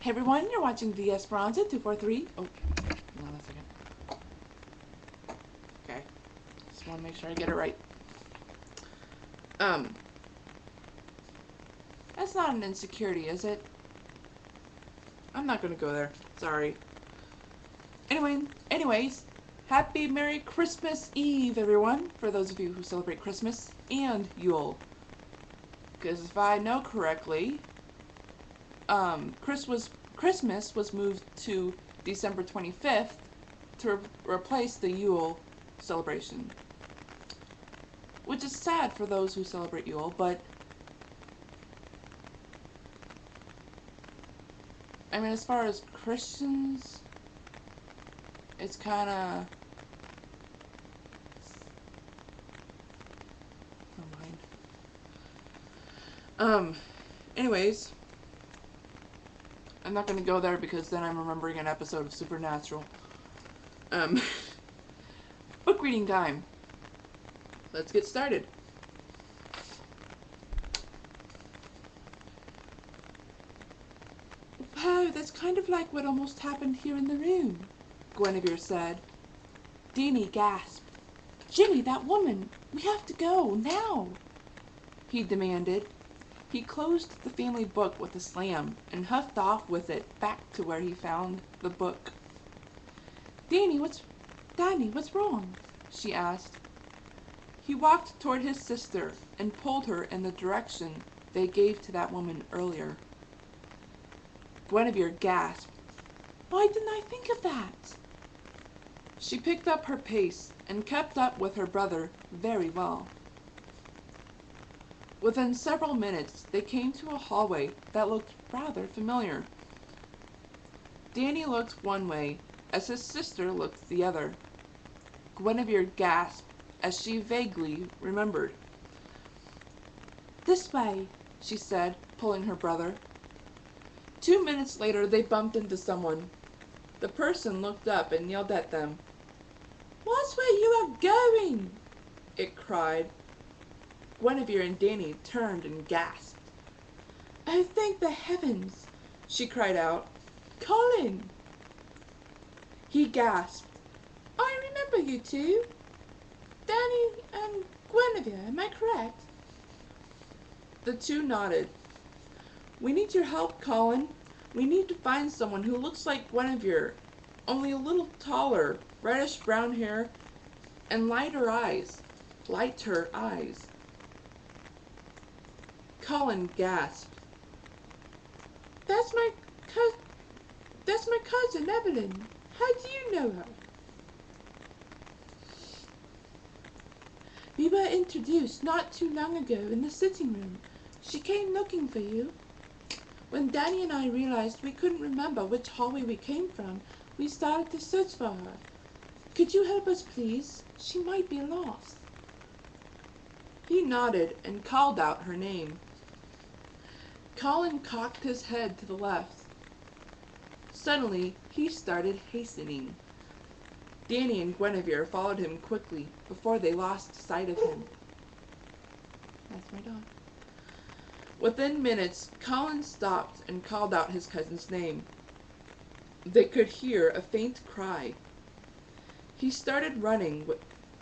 Hey everyone, you're watching the Esperanza 243. Oh, hold on a second. Okay, just want to make sure I get it right. That's not an insecurity, is it? I'm not gonna go there. Sorry. Anyways, happy Merry Christmas Eve, everyone, for those of you who celebrate Christmas and Yule. Because if I know correctly, Christmas was moved to December 25th to replace the Yule celebration. Which is sad for those who celebrate Yule, but I mean, as far as Christians, it's kinda... Never mind. Anyways, I'm not gonna go there because then I'm remembering an episode of Supernatural. Book reading time. Let's get started. Wow, that's kind of like what almost happened here in the room, Guinevere said. Danny gasped. Jimmy, that woman! We have to go, now! He demanded. He closed the family book with a slam and huffed off with it back to where he found the book. Danny, what's wrong? She asked. He walked toward his sister and pulled her in the direction they gave to that woman earlier. Guinevere gasped. Why didn't I think of that? She picked up her pace and kept up with her brother very well. Within several minutes, they came to a hallway that looked rather familiar. Danny looked one way, as his sister looked the other. Guinevere gasped as she vaguely remembered. This way, she said, pulling her brother. 2 minutes later, they bumped into someone. The person looked up and yelled at them. Watch where you are going! It cried. Guinevere and Danny turned and gasped. Oh, thank the heavens! She cried out. Colin! He gasped. I remember you two. Danny and Guinevere, am I correct? The two nodded. We need your help, Colin. We need to find someone who looks like Guinevere, only a little taller, reddish brown hair, and lighter eyes. Colin gasped. That's my cousin, Evelyn. How do you know her? We were introduced not too long ago in the sitting room. She came looking for you. When Danny and I realized we couldn't remember which hallway we came from, we started to search for her. Could you help us, please? She might be lost. He nodded and called out her name. Colin cocked his head to the left. Suddenly, he started hastening. Danny and Guinevere followed him quickly before they lost sight of him. That's my dog. Within minutes, Colin stopped and called out his cousin's name. They could hear a faint cry. He started running,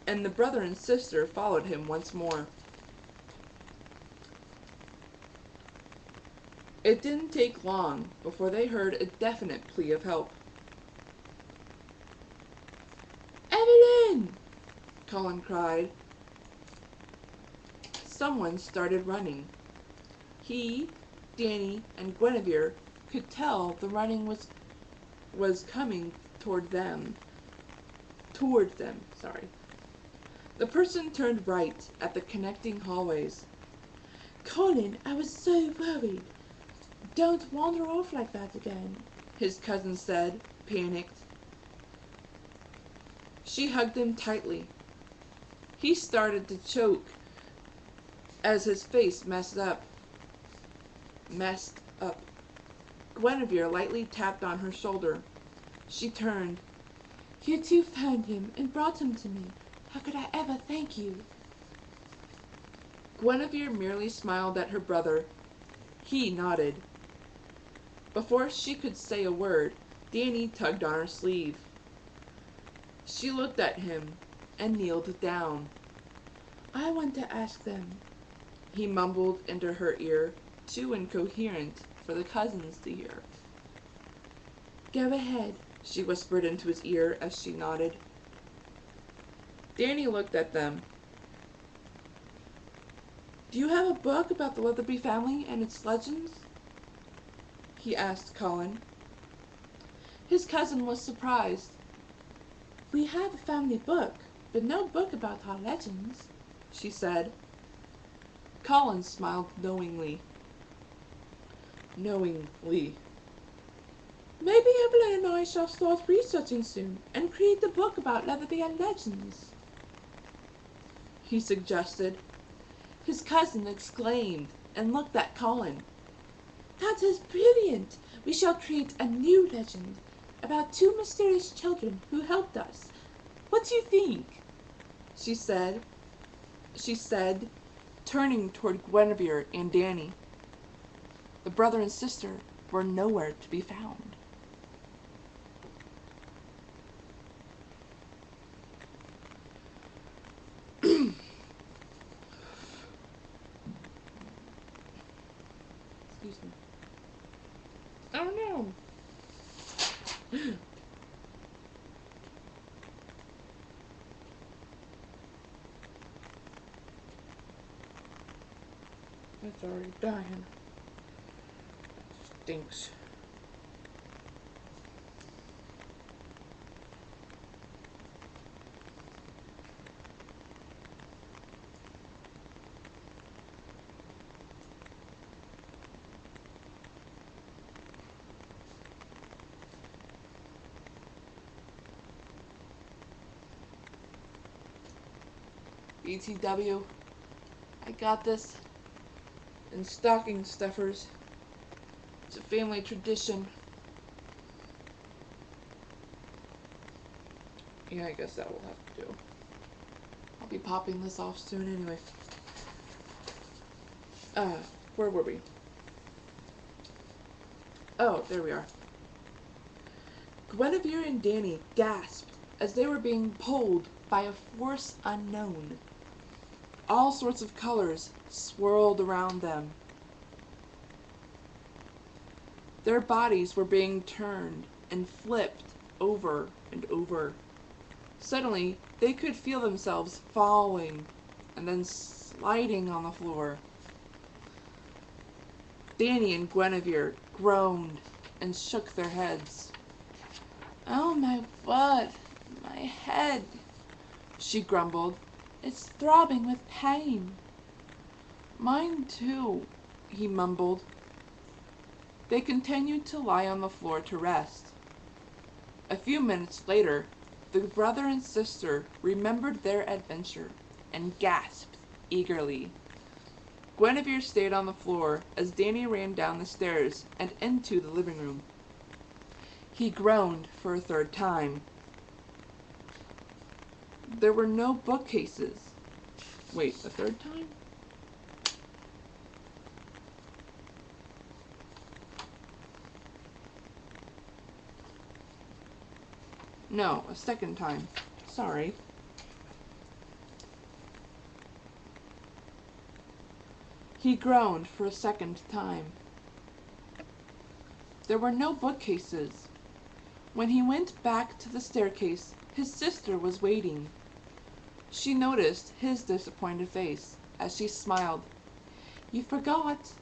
and the brother and sister followed him once more. It didn't take long before they heard a definite plea of help. Evelyn! Colin cried. Someone started running. He, Danny, and Guinevere could tell the running was coming toward them. The person turned right at the connecting hallways. Colin, I was so worried. Don't wander off like that again, his cousin said, panicked. She hugged him tightly. He started to choke as his face messed up. Guinevere lightly tapped on her shoulder. She turned. You two found him and brought him to me. How could I ever thank you? Guinevere merely smiled at her brother. He nodded. Before she could say a word, Danny tugged on her sleeve. She looked at him and kneeled down. "I want to ask them," he mumbled into her ear, too incoherent for the cousins to hear. "Go ahead," she whispered into his ear as she nodded. Danny looked at them. "Do you have a book about the Leatherby family and its legends?" he asked Colin. His cousin was surprised. "We have a family book, but no book about our legends," she said. Colin smiled knowingly. Maybe Evelyn and I shall start researching soon and create a book about Leatherby and legends," he suggested. His cousin exclaimed and looked at Colin. "That is brilliant! We shall create a new legend about two mysterious children who helped us. What do you think?" she said, turning toward Guinevere and Danny. The brother and sister were nowhere to be found. Excuse me. Oh no! It's already dying. Stinks. BTW, I got this. And stocking stuffers. It's a family tradition. Yeah, I guess that will have to do. I'll be popping this off soon anyway. Where were we? Oh, there we are. Guinevere and Danny gasped as they were being pulled by a force unknown. All sorts of colors swirled around them. Their bodies were being turned and flipped over and over. Suddenly, they could feel themselves falling and then sliding on the floor. Danny and Guinevere groaned and shook their heads. "Oh, my butt, my head," she grumbled. "It's throbbing with pain." "Mine too," he mumbled. They continued to lie on the floor to rest. A few minutes later, the brother and sister remembered their adventure and gasped eagerly. Guinevere stayed on the floor as Danny ran down the stairs and into the living room. He groaned for a third time. There were no bookcases. Wait, a third time? No, a second time. Sorry. He groaned for a second time. There were no bookcases. When he went back to the staircase, his sister was waiting. She noticed his disappointed face as she smiled. "You forgot.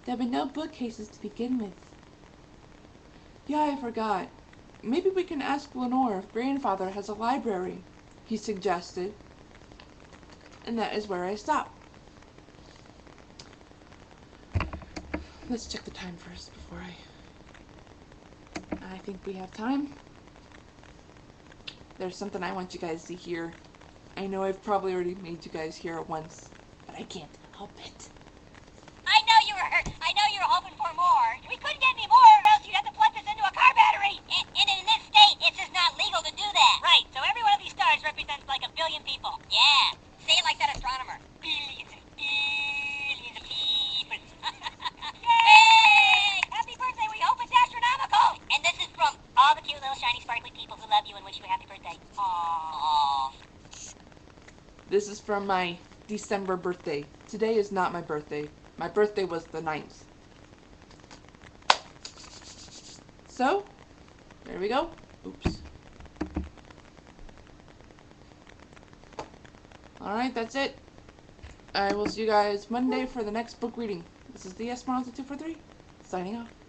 There were no bookcases to begin with." "Yeah, I forgot. Maybe we can ask Lenore if Grandfather has a library," he suggested. And that is where I stop. Let's check the time first before I think we have time. There's something I want you guys to hear. I know I've probably already made you guys hear it once, but I can't help it. I know you were hoping for more. We couldn't get any more, or else you'd have to plug this into a car battery. And in this state, it's just not legal to do that. Right, so every one of these stars represents like 1 billion people. Yeah, say it like that astronomer. Billions and billions of people. Yay! Happy birthday, we hope it's This is from my December birthday. Today is not my birthday. My birthday was the 9th. So, there we go. Oops. Alright, that's it. I will see you guys Monday for the next book reading. This is the S Monster 243, signing off.